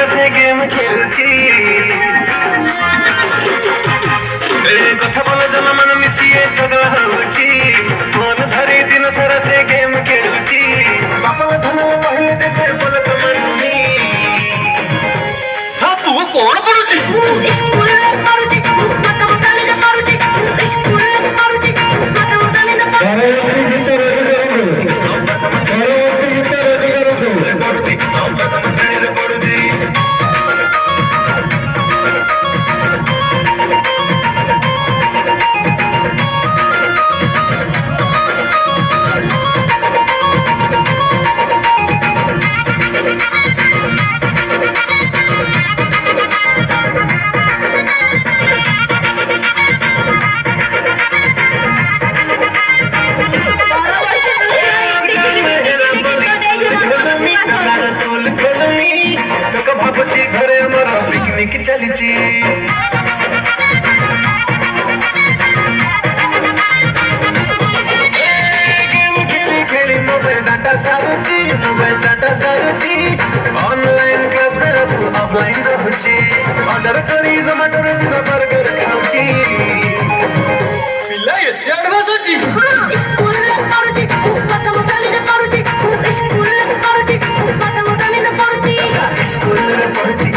से गेम खेलुची কথা বলে জমা মন মিশিয়ে ঝগড়া হଉଛି মন ধরি দিন সারা সে গেম খেলুছি বাপা ধন କହିଲେ ଦେଖେ ବୋଲେ ତ ମାନୁନି ହଁ ପୁଅ କଣ ପଢୁଛି? ସ୍କୁଲରେ ପଢୁଛି ପାଠ ମଶାଲିରେ ପଢୁଛି ସ୍କୁଲରେ ପଢୁଛି ପାଠ ମଶାଲିରେ ପଢୁଛି ଭାବୁଛି ଘରେ ଆମର ପିକନିକ ଚାଲିଛି ଖେଳି ମୋବାଇଲ ଡାଟା ସାରୁଛି ଅନଲାଇନ କ୍ଲାସ ବେଳେ ଅଫଲାଇନ ରହୁଛି ଅର୍ଡର କରି ଜୋମାଟୋରେ ପିଜା ବର୍ଗର ଖାଉଛି ପିଲା ଏତେ ଆଡଭାନ୍ସ ଅଛି? ସ୍କୁଲରେ ପଢୁଛି ପାଠ ମଶାଲିରେ ପଢୁଛି ସ୍କୁଲରେ ପଢୁଛି ପାଠ ମଶାଲିରେ ପଢୁଛି ସ୍କୁଲରେ ପଢୁଛି